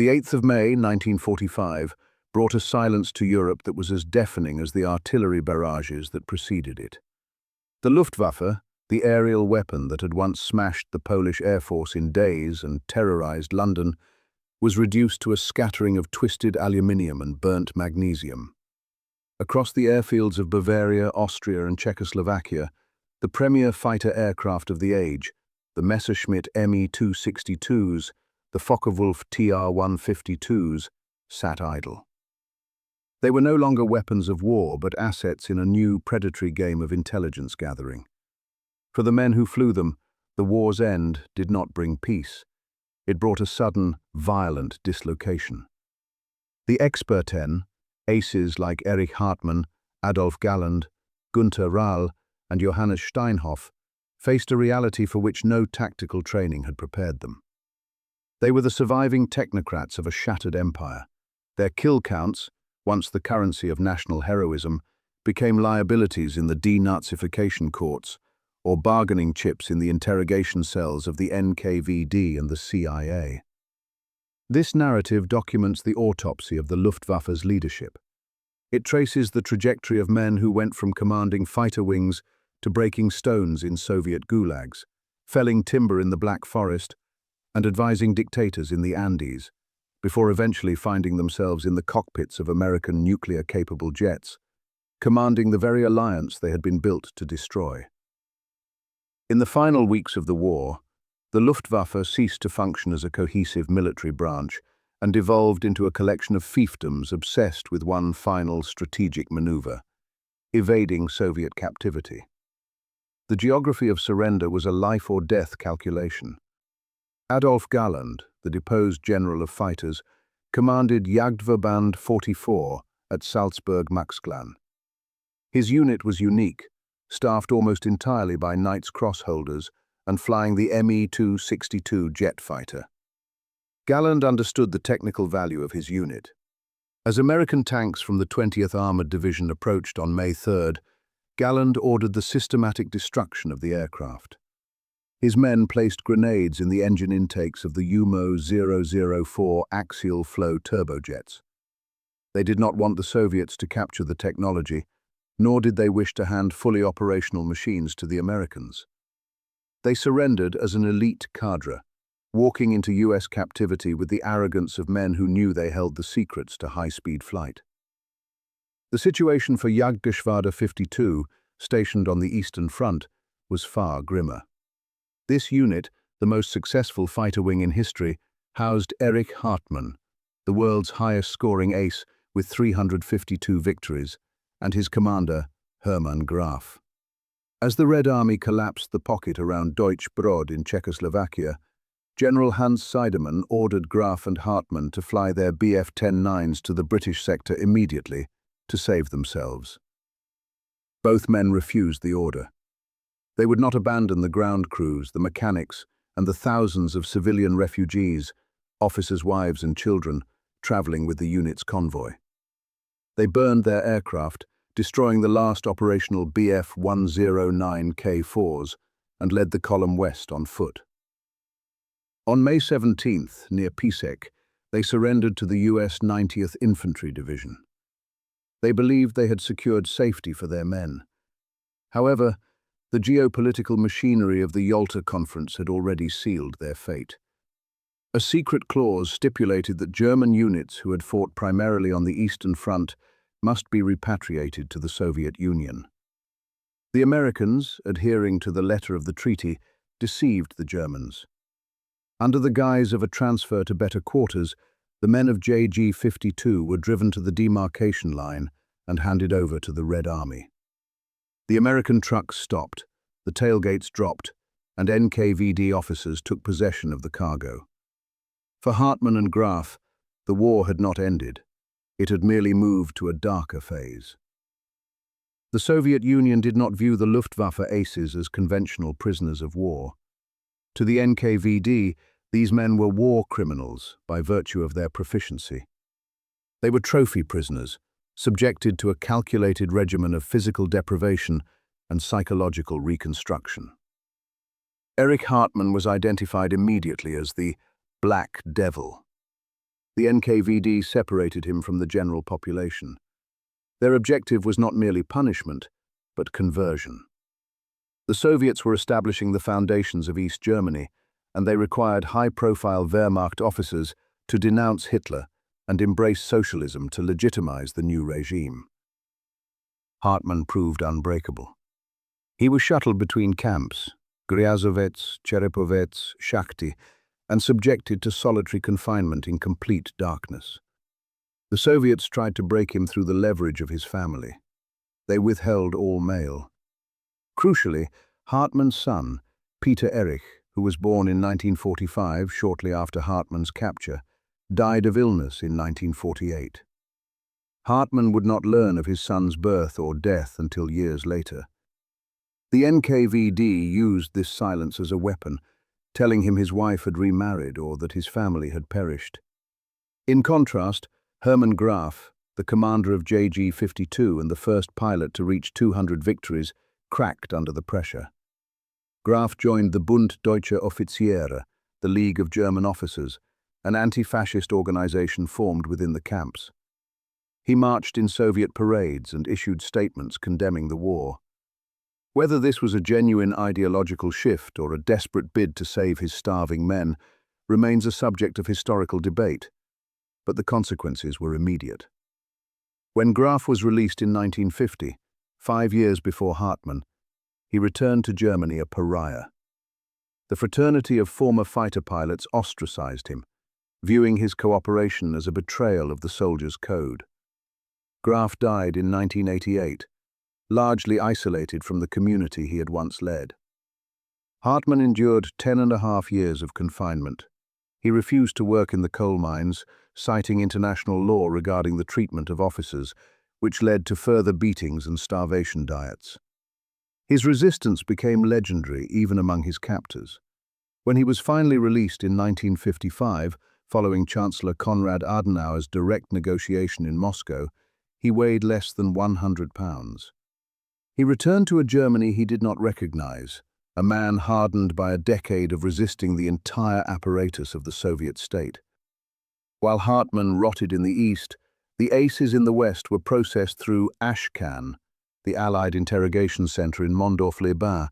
The 8th of May, 1945, brought a silence to Europe that was as deafening as the artillery barrages that preceded it. The Luftwaffe, the aerial weapon that had once smashed the Polish Air Force in days and terrorized London, was reduced to a scattering of twisted aluminium and burnt magnesium. Across the airfields of Bavaria, Austria, and Czechoslovakia, the premier fighter aircraft of the age, the Messerschmitt Me-262s, the Focke-Wulf TR-152s, sat idle. They were no longer weapons of war, but assets in a new predatory game of intelligence gathering. For the men who flew them, the war's end did not bring peace. It brought a sudden, violent dislocation. The Experten, aces like Erich Hartmann, Adolf Galland, Günther Rahl, and Johannes Steinhoff, faced a reality for which no tactical training had prepared them. They were the surviving technocrats of a shattered empire. Their kill counts, once the currency of national heroism, became liabilities in the denazification courts, or bargaining chips in the interrogation cells of the NKVD and the CIA. This narrative documents the autopsy of the Luftwaffe's leadership. It traces the trajectory of men who went from commanding fighter wings to breaking stones in Soviet gulags, felling timber in the Black Forest, and advising dictators in the Andes, before eventually finding themselves in the cockpits of American nuclear-capable jets, commanding the very alliance they had been built to destroy. In the final weeks of the war, the Luftwaffe ceased to function as a cohesive military branch and devolved into a collection of fiefdoms obsessed with one final strategic maneuver: evading Soviet captivity. The geography of surrender was a life-or-death calculation. Adolf Galland, the deposed general of fighters, commanded Jagdverband 44 at Salzburg-Maxglan. His unit was unique, staffed almost entirely by Knights Cross holders and flying the Me-262 jet fighter. Galland understood the technical value of his unit. As American tanks from the 20th Armored Division approached on May 3rd, Galland ordered the systematic destruction of the aircraft. His men placed grenades in the engine intakes of the UMO-004 axial flow turbojets. They did not want the Soviets to capture the technology, nor did they wish to hand fully operational machines to the Americans. They surrendered as an elite cadre, walking into US captivity with the arrogance of men who knew they held the secrets to high-speed flight. The situation for Jagdgeschwader 52, stationed on the Eastern Front, was far grimmer. This unit, the most successful fighter wing in history, housed Erich Hartmann, the world's highest-scoring ace with 352 victories, and his commander, Hermann Graf. As the Red Army collapsed the pocket around Deutsch Brod in Czechoslovakia, General Hans Seidemann ordered Graf and Hartmann to fly their Bf-10-9s to the British sector immediately to save themselves. Both men refused the order. They would not abandon the ground crews, the mechanics, and the thousands of civilian refugees, officers' wives and children, traveling with the unit's convoy. They burned their aircraft, destroying the last operational Bf-109 K4s, and led the column west on foot. On May 17th, near Pisek, they surrendered to the US 90th Infantry Division. They believed they had secured safety for their men. However, the geopolitical machinery of the Yalta Conference had already sealed their fate. A secret clause stipulated that German units who had fought primarily on the Eastern Front must be repatriated to the Soviet Union. The Americans, adhering to the letter of the treaty, deceived the Germans. Under the guise of a transfer to better quarters, the men of JG-52 were driven to the demarcation line and handed over to the Red Army. The American trucks stopped, the tailgates dropped, and NKVD officers took possession of the cargo. For Hartmann and Graf, the war had not ended. It had merely moved to a darker phase. The Soviet Union did not view the Luftwaffe aces as conventional prisoners of war. To the NKVD, these men were war criminals by virtue of their proficiency. They were trophy prisoners, subjected to a calculated regimen of physical deprivation and psychological reconstruction. Erich Hartmann was identified immediately as the Black Devil. The NKVD separated him from the general population. Their objective was not merely punishment, but conversion. The Soviets were establishing the foundations of East Germany, and they required high-profile Wehrmacht officers to denounce Hitler and embrace socialism to legitimize the new regime. Hartmann proved unbreakable. He was shuttled between camps, Gryazovets, Cherepovets, Shakhty, and subjected to solitary confinement in complete darkness. The Soviets tried to break him through the leverage of his family. They withheld all mail. Crucially, Hartmann's son, Peter Erich, who was born in 1945, shortly after Hartmann's capture, died of illness in 1948. Hartmann would not learn of his son's birth or death until years later. The NKVD used this silence as a weapon, telling him his wife had remarried or that his family had perished. In contrast, Hermann Graf, the commander of JG-52 and the first pilot to reach 200 victories, cracked under the pressure. Graf joined the Bund Deutscher Offiziere, the League of German Officers, an anti-fascist organization formed within the camps. He marched in Soviet parades and issued statements condemning the war. Whether this was a genuine ideological shift or a desperate bid to save his starving men remains a subject of historical debate, but the consequences were immediate. When Graf was released in 1950, 5 years before Hartmann, he returned to Germany a pariah. The fraternity of former fighter pilots ostracized him, viewing his cooperation as a betrayal of the soldier's code. Graf died in 1988, largely isolated from the community he had once led. Hartmann endured 10.5 years of confinement. He refused to work in the coal mines, citing international law regarding the treatment of officers, which led to further beatings and starvation diets. His resistance became legendary even among his captors. When he was finally released in 1955, following Chancellor Konrad Adenauer's direct negotiation in Moscow, he weighed less than 100 pounds. He returned to a Germany he did not recognize, a man hardened by a decade of resisting the entire apparatus of the Soviet state. While Hartmann rotted in the East, the aces in the West were processed through Ashcan, the Allied interrogation center in Mondorf-les-Bains,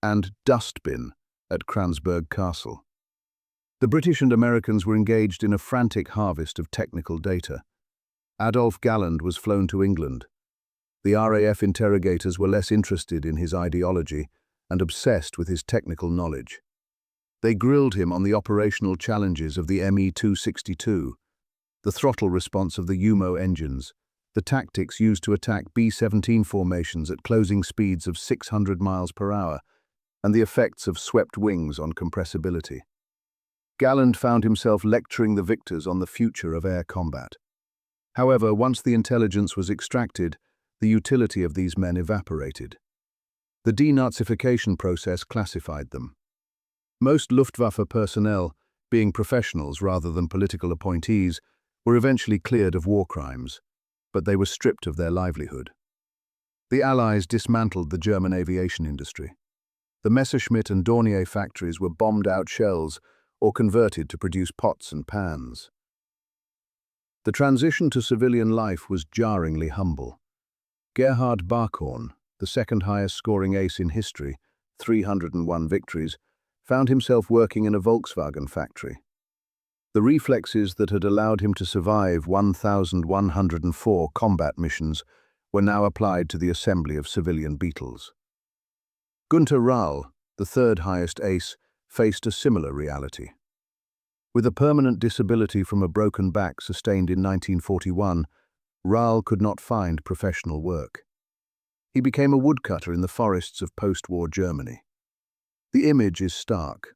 and Dustbin at Kranzberg Castle. The British and Americans were engaged in a frantic harvest of technical data. Adolf Galland was flown to England. The RAF interrogators were less interested in his ideology and obsessed with his technical knowledge. They grilled him on the operational challenges of the Me-262, the throttle response of the UMO engines, the tactics used to attack B-17 formations at closing speeds of 600 miles per hour, and the effects of swept wings on compressibility. Galland found himself lecturing the victors on the future of air combat. However, once the intelligence was extracted, the utility of these men evaporated. The denazification process classified them. Most Luftwaffe personnel, being professionals rather than political appointees, were eventually cleared of war crimes, but they were stripped of their livelihood. The Allies dismantled the German aviation industry. The Messerschmitt and Dornier factories were bombed out shells or converted to produce pots and pans. The transition to civilian life was jarringly humble. Gerhard Barkhorn, the second highest scoring ace in history, 301 victories, found himself working in a Volkswagen factory. The reflexes that had allowed him to survive 1,104 combat missions were now applied to the assembly of civilian Beetles. Günter Rahl, the third highest ace, faced a similar reality. With a permanent disability from a broken back sustained in 1941, Rahl could not find professional work. He became a woodcutter in the forests of post-war Germany. The image is stark.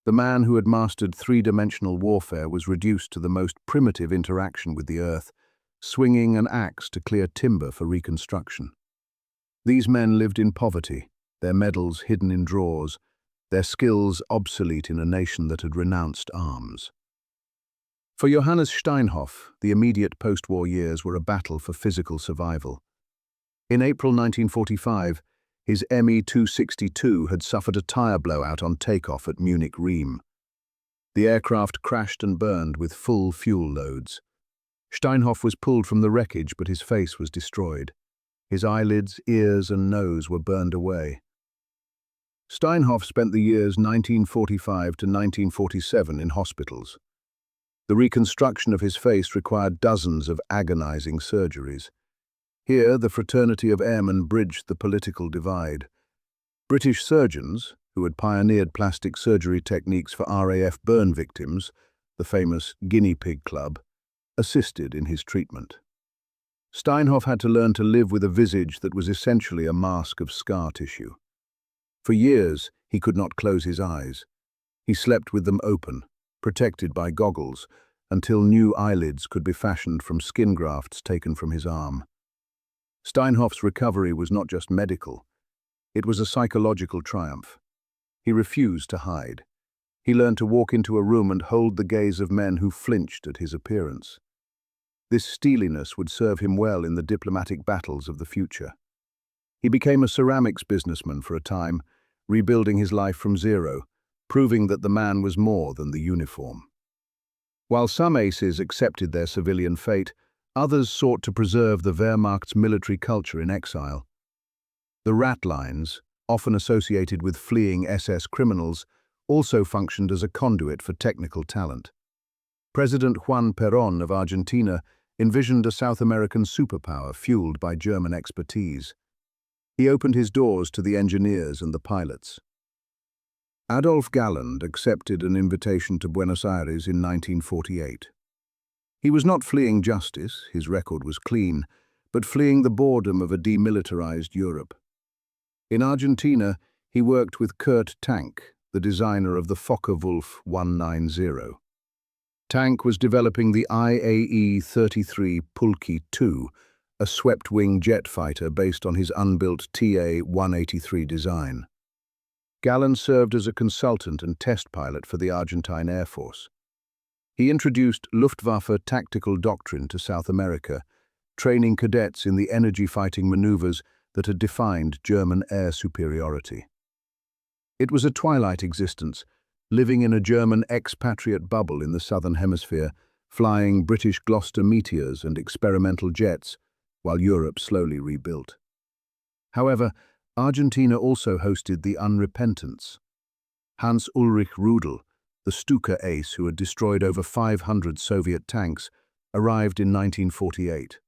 The man who had mastered three-dimensional warfare was reduced to the most primitive interaction with the earth, swinging an axe to clear timber for reconstruction. These men lived in poverty, their medals hidden in drawers, their skills obsolete in a nation that had renounced arms. For Johannes Steinhoff, the immediate post-war years were a battle for physical survival. In April 1945, his Me-262 had suffered a tire blowout on takeoff at Munich-Riem. The aircraft crashed and burned with full fuel loads. Steinhoff was pulled from the wreckage, but his face was destroyed. His eyelids, ears, and nose were burned away. Steinhoff spent the years 1945 to 1947 in hospitals. The reconstruction of his face required dozens of agonizing surgeries. Here, the fraternity of airmen bridged the political divide. British surgeons, who had pioneered plastic surgery techniques for RAF burn victims, the famous guinea pig club, assisted in his treatment. Steinhoff had to learn to live with a visage that was essentially a mask of scar tissue. For years, he could not close his eyes. He slept with them open, protected by goggles, until new eyelids could be fashioned from skin grafts taken from his arm. Steinhoff's recovery was not just medical. It was a psychological triumph. He refused to hide. He learned to walk into a room and hold the gaze of men who flinched at his appearance. This steeliness would serve him well in the diplomatic battles of the future. He became a ceramics businessman for a time, rebuilding his life from zero, proving that the man was more than the uniform. While some aces accepted their civilian fate, others sought to preserve the Wehrmacht's military culture in exile. The rat lines, often associated with fleeing SS criminals, also functioned as a conduit for technical talent. President Juan Perón of Argentina envisioned a South American superpower fueled by German expertise. He opened his doors to the engineers and the pilots. Adolf Galland accepted an invitation to Buenos Aires in 1948. He was not fleeing justice, his record was clean, but fleeing the boredom of a demilitarized Europe. In Argentina, he worked with Kurt Tank, the designer of the Focke-Wulf 190. Tank was developing the IAE-33 Pulki II, a swept-wing jet fighter based on his unbuilt TA-183 design. Galland served as a consultant and test pilot for the Argentine Air Force. He introduced Luftwaffe tactical doctrine to South America, training cadets in the energy-fighting maneuvers that had defined German air superiority. It was a twilight existence, living in a German expatriate bubble in the Southern Hemisphere, flying British Gloster Meteors and experimental jets, while Europe slowly rebuilt. However, Argentina also hosted the Unrepentants. Hans-Ulrich Rudel, the Stuka ace who had destroyed over 500 Soviet tanks, arrived in 1948.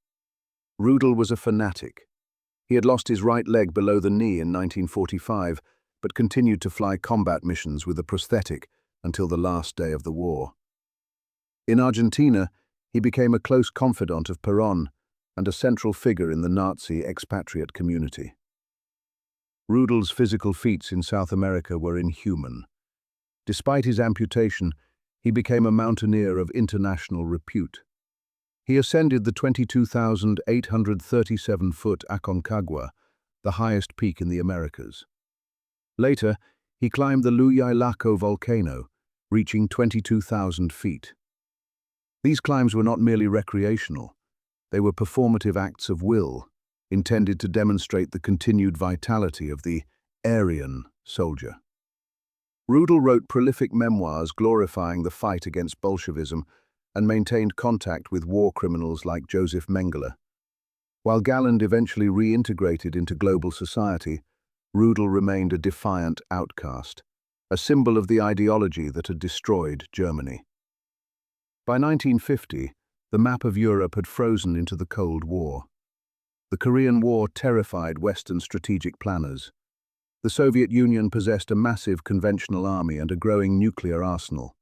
Rudel was a fanatic. He had lost his right leg below the knee in 1945, but continued to fly combat missions with a prosthetic until the last day of the war. In Argentina, he became a close confidant of Perón and a central figure in the Nazi expatriate community. Rudel's physical feats in South America were inhuman. Despite his amputation, he became a mountaineer of international repute. He ascended the 22,837-foot Aconcagua, the highest peak in the Americas. Later, he climbed the Llullaillaco volcano, reaching 22,000 feet. These climbs were not merely recreational. They were performative acts of will, intended to demonstrate the continued vitality of the Aryan soldier. Rudel wrote prolific memoirs glorifying the fight against Bolshevism and maintained contact with war criminals like Joseph Mengele. While Galland eventually reintegrated into global society, Rudel remained a defiant outcast, a symbol of the ideology that had destroyed Germany. By 1950, the map of Europe had frozen into the Cold War. The Korean War terrified Western strategic planners. The Soviet Union possessed a massive conventional army and a growing nuclear arsenal.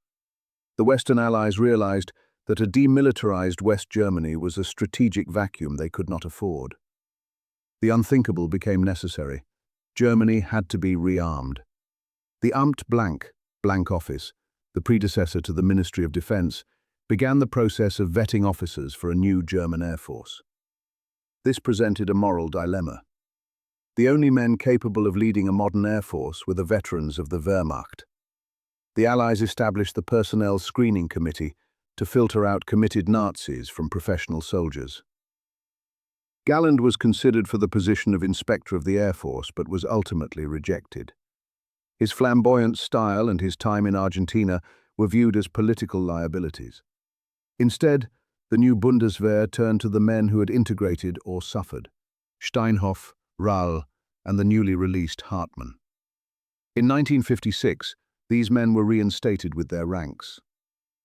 The Western Allies realized that a demilitarized West Germany was a strategic vacuum they could not afford. The unthinkable became necessary. Germany had to be rearmed. The Amt Blank Office, the predecessor to the Ministry of Defense, began the process of vetting officers for a new German Air Force. This presented a moral dilemma. The only men capable of leading a modern air force were the veterans of the Wehrmacht. The Allies established the Personnel Screening Committee to filter out committed Nazis from professional soldiers. Galland was considered for the position of Inspector of the Air Force, but was ultimately rejected. His flamboyant style and his time in Argentina were viewed as political liabilities. Instead, the new Bundeswehr turned to the men who had integrated or suffered: Steinhoff, Rall, and the newly released Hartmann. In 1956, these men were reinstated with their ranks.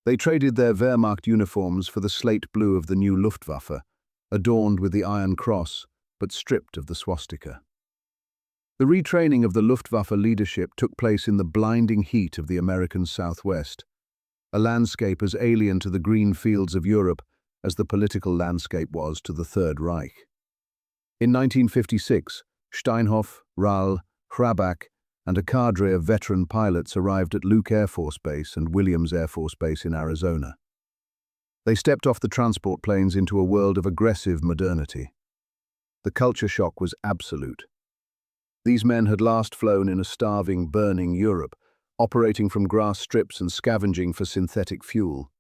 They traded their Wehrmacht uniforms for the slate blue of the new Luftwaffe, adorned with the Iron Cross, but stripped of the swastika. The retraining of the Luftwaffe leadership took place in the blinding heat of the American Southwest, a landscape as alien to the green fields of Europe as the political landscape was to the Third Reich. In 1956, Steinhoff, Rall, Hrabak, and a cadre of veteran pilots arrived at Luke Air Force Base and Williams Air Force Base in Arizona. They stepped off the transport planes into a world of aggressive modernity. The culture shock was absolute. These men had last flown in a starving, burning Europe, operating from grass strips and scavenging for synthetic fuel.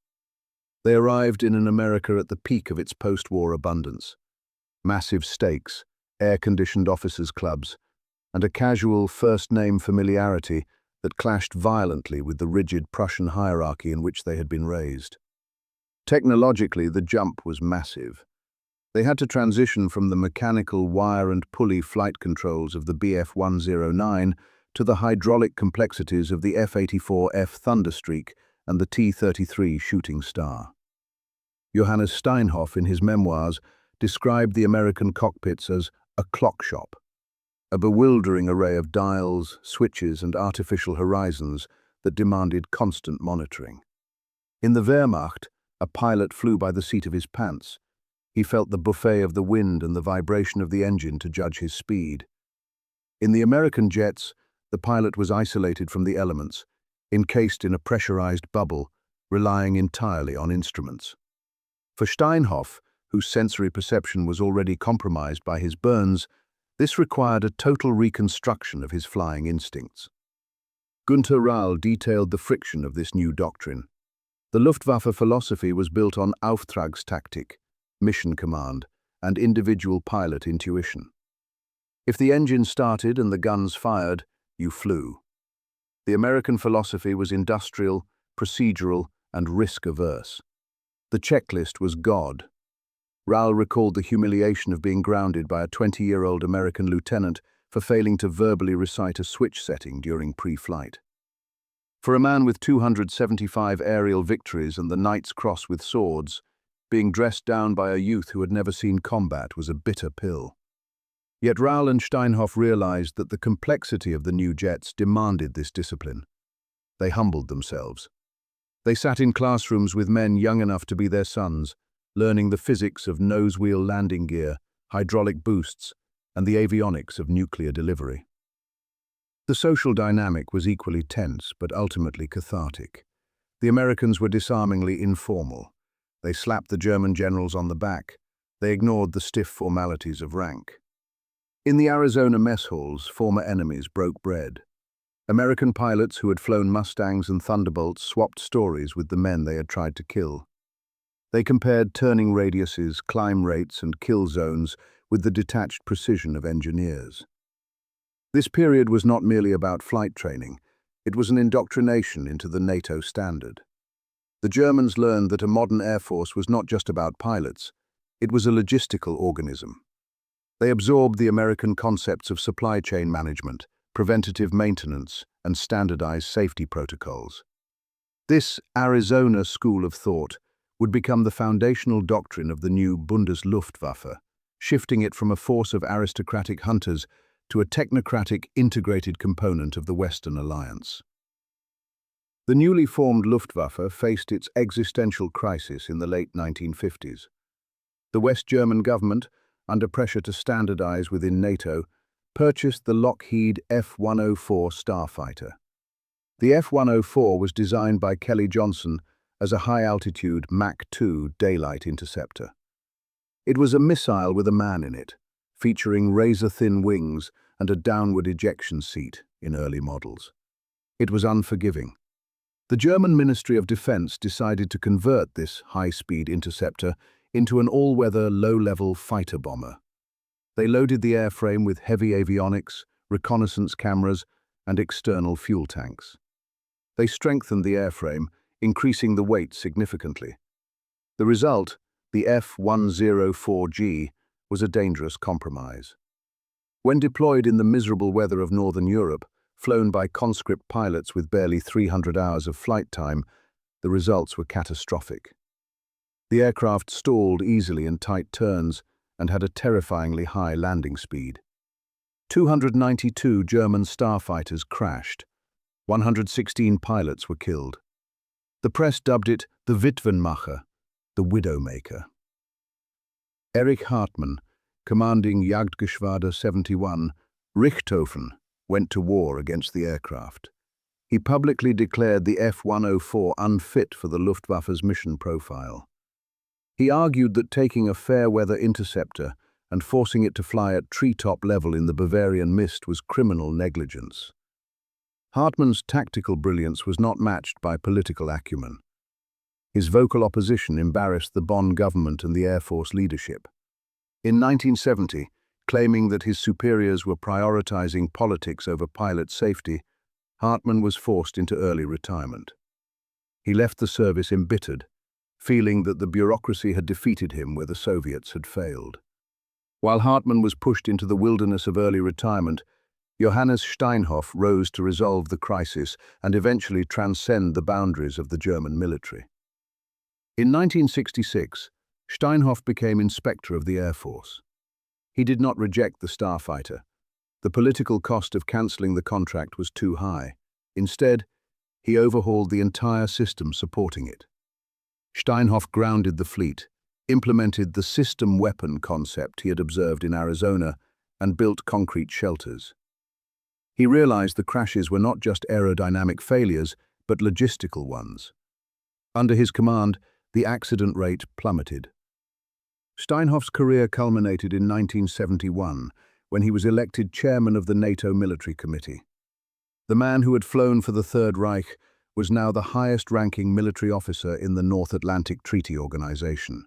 They arrived in an America at the peak of its post-war abundance. Massive steaks, air-conditioned officers' clubs, and a casual first-name familiarity that clashed violently with the rigid Prussian hierarchy in which they had been raised. Technologically, the jump was massive. They had to transition from the mechanical wire and pulley flight controls of the Bf-109 to the hydraulic complexities of the F-84F Thunderstreak and the T-33 Shooting Star. Johannes Steinhoff, in his memoirs, described the American cockpits as a clock shop, a bewildering array of dials, switches, and artificial horizons that demanded constant monitoring. In the Wehrmacht, a pilot flew by the seat of his pants. He felt the buffet of the wind and the vibration of the engine to judge his speed. In the American jets, the pilot was isolated from the elements, encased in a pressurized bubble, relying entirely on instruments. For Steinhoff, whose sensory perception was already compromised by his burns, this required a total reconstruction of his flying instincts. Günther Rall detailed the friction of this new doctrine. The Luftwaffe philosophy was built on Auftragstaktik, mission command, and individual pilot intuition. If the engine started and the guns fired, you flew. The American philosophy was industrial, procedural, and risk-averse. The checklist was God. Rall recalled the humiliation of being grounded by a 20-year-old American lieutenant for failing to verbally recite a switch setting during pre-flight. For a man with 275 aerial victories and the Knight's Cross with swords, being dressed down by a youth who had never seen combat was a bitter pill. Yet Rall and Steinhoff realized that the complexity of the new jets demanded this discipline. They humbled themselves. They sat in classrooms with men young enough to be their sons, learning the physics of nose-wheel landing gear, hydraulic boosts, and the avionics of nuclear delivery. The social dynamic was equally tense, but ultimately cathartic. The Americans were disarmingly informal. They slapped the German generals on the back. They ignored the stiff formalities of rank. In the Arizona mess halls, former enemies broke bread. American pilots who had flown Mustangs and Thunderbolts swapped stories with the men they had tried to kill. They compared turning radiuses, climb rates, and kill zones with the detached precision of engineers. This period was not merely about flight training. It was an indoctrination into the NATO standard. The Germans learned that a modern air force was not just about pilots. It was a logistical organism. They absorbed the American concepts of supply chain management, preventative maintenance, and standardized safety protocols. This Arizona school of thought would become the foundational doctrine of the new Bundesluftwaffe, shifting it from a force of aristocratic hunters to a technocratic integrated component of the Western Alliance. The newly formed Luftwaffe faced its existential crisis in the late 1950s. The West German government, under pressure to standardize within NATO, purchased the Lockheed F-104 Starfighter. The F-104 was designed by Kelly Johnson as a high-altitude Mach 2 daylight interceptor. It was a missile with a man in it, featuring razor-thin wings and a downward ejection seat in early models. It was unforgiving. The German Ministry of Defense decided to convert this high-speed interceptor into an all-weather, low-level fighter bomber. They loaded the airframe with heavy avionics, reconnaissance cameras, and external fuel tanks. They strengthened the airframe, increasing the weight significantly. The result, the F-104G, was a dangerous compromise. When deployed in the miserable weather of Northern Europe, flown by conscript pilots with barely 300 hours of flight time, the results were catastrophic. The aircraft stalled easily in tight turns and had a terrifyingly high landing speed. 292 German starfighters crashed. 116 pilots were killed. The press dubbed it the Witwenmacher, the Widowmaker. Erich Hartmann, commanding Jagdgeschwader 71, Richthofen, went to war against the aircraft. He publicly declared the F-104 unfit for the Luftwaffe's mission profile. He argued that taking a fair-weather interceptor and forcing it to fly at treetop level in the Bavarian mist was criminal negligence. Hartmann's tactical brilliance was not matched by political acumen. His vocal opposition embarrassed the Bonn government and the Air Force leadership. In 1970, claiming that his superiors were prioritizing politics over pilot safety, Hartmann was forced into early retirement. He left the service embittered, feeling that the bureaucracy had defeated him where the Soviets had failed. While Hartmann was pushed into the wilderness of early retirement, Johannes Steinhoff rose to resolve the crisis and eventually transcend the boundaries of the German military. In 1966, Steinhoff became inspector of the Air Force. He did not reject the starfighter. The political cost of cancelling the contract was too high. Instead, he overhauled the entire system supporting it. Steinhoff grounded the fleet, implemented the system weapon concept he had observed in Arizona, and built concrete shelters. He realized the crashes were not just aerodynamic failures, but logistical ones. Under his command, the accident rate plummeted. Steinhoff's career culminated in 1971, when he was elected chairman of the NATO Military Committee. The man who had flown for the Third Reich was now the highest-ranking military officer in the North Atlantic Treaty Organization.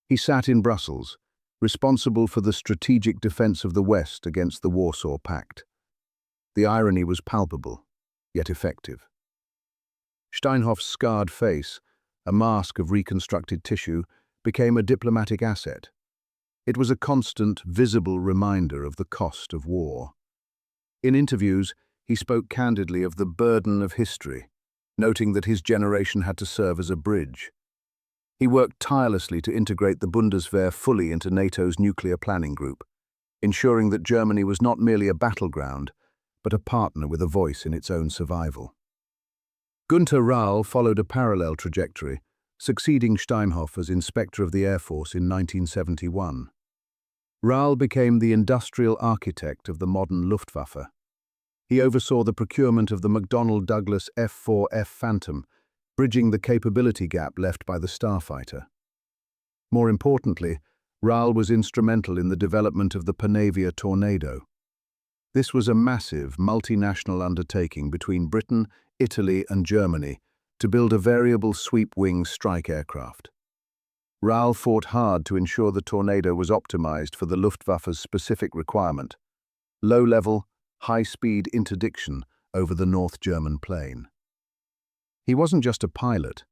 He sat in Brussels, responsible for the strategic defense of the West against the Warsaw Pact. The irony was palpable, yet effective. Steinhoff's scarred face, a mask of reconstructed tissue, became a diplomatic asset. It was a constant, visible reminder of the cost of war. In interviews, he spoke candidly of the burden of history, noting that his generation had to serve as a bridge. He worked tirelessly to integrate the Bundeswehr fully into NATO's nuclear planning group, ensuring that Germany was not merely a battleground, but a partner with a voice in its own survival. Günter Rahl followed a parallel trajectory, succeeding Steinhoff as Inspector of the Air Force in 1971. Rahl became the industrial architect of the modern Luftwaffe. He oversaw the procurement of the McDonnell Douglas F-4F Phantom, bridging the capability gap left by the starfighter. More importantly, Rahl was instrumental in the development of the Panavia Tornado. This was a massive, multinational undertaking between Britain, Italy, and Germany to build a variable sweep-wing strike aircraft. Rahl fought hard to ensure the Tornado was optimized for the Luftwaffe's specific requirement: low-level, high-speed interdiction over the North German plain. He wasn't just a pilot.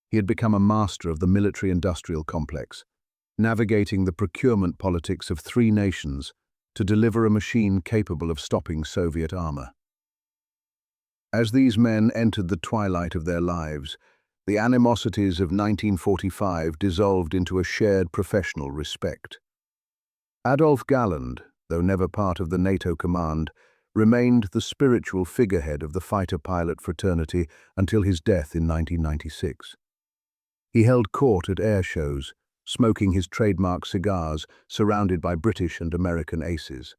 He had become a master of the military-industrial complex, navigating the procurement politics of three nations to deliver a machine capable of stopping Soviet armor. As these men entered the twilight of their lives, the animosities of 1945 dissolved into a shared professional respect. Adolf Galland, though never part of the NATO command, remained the spiritual figurehead of the fighter pilot fraternity until his death in 1996. He held court at air shows, smoking his trademark cigars, surrounded by British and American aces.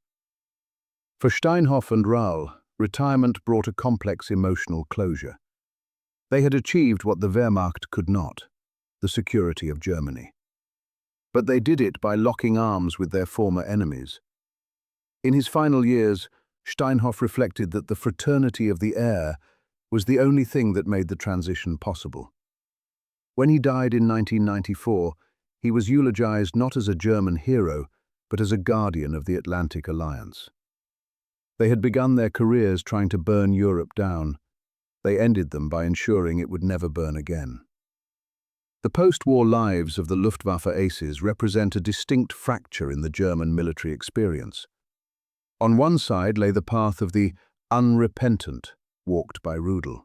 For Steinhoff and Rahl, retirement brought a complex emotional closure. They had achieved what the Wehrmacht could not: the security of Germany. But they did it by locking arms with their former enemies. In his final years, Steinhoff reflected that the fraternity of the air was the only thing that made the transition possible. When he died in 1994, he was eulogized not as a German hero, but as a guardian of the Atlantic Alliance. They had begun their careers trying to burn Europe down. They ended them by ensuring it would never burn again. The post-war lives of the Luftwaffe aces represent a distinct fracture in the German military experience. On one side lay the path of the unrepentant, walked by Rudel.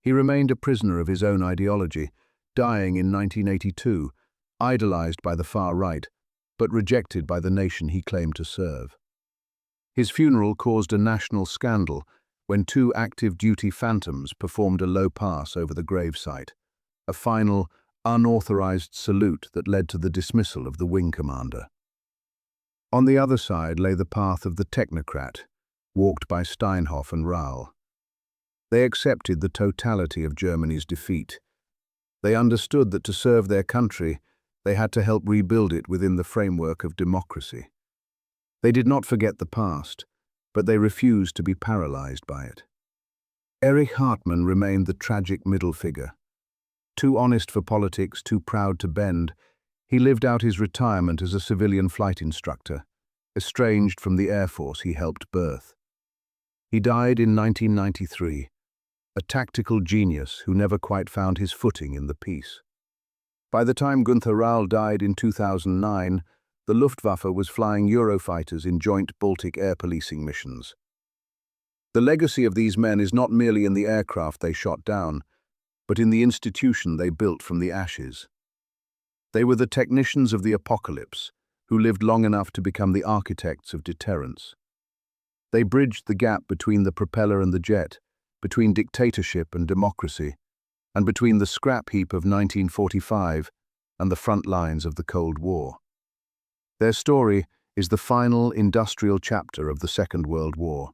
He remained a prisoner of his own ideology, dying in 1982, idolized by the far right, but rejected by the nation he claimed to serve. His funeral caused a national scandal when two active duty phantoms performed a low pass over the gravesite, a final, unauthorized salute that led to the dismissal of the wing commander. On the other side lay the path of the technocrat, walked by Steinhoff and Rahl. They accepted the totality of Germany's defeat. They understood that to serve their country, they had to help rebuild it within the framework of democracy. They did not forget the past, but they refused to be paralyzed by it. Erich Hartmann remained the tragic middle figure. Too honest for politics, too proud to bend, he lived out his retirement as a civilian flight instructor, estranged from the Air Force he helped birth. He died in 1993, a tactical genius who never quite found his footing in the peace. By the time Günther Rahl died in 2009, the Luftwaffe was flying Eurofighters in joint Baltic air policing missions. The legacy of these men is not merely in the aircraft they shot down, but in the institution they built from the ashes. They were the technicians of the apocalypse, who lived long enough to become the architects of deterrence. They bridged the gap between the propeller and the jet, between dictatorship and democracy, and between the scrap heap of 1945 and the front lines of the Cold War. Their story is the final industrial chapter of the Second World War.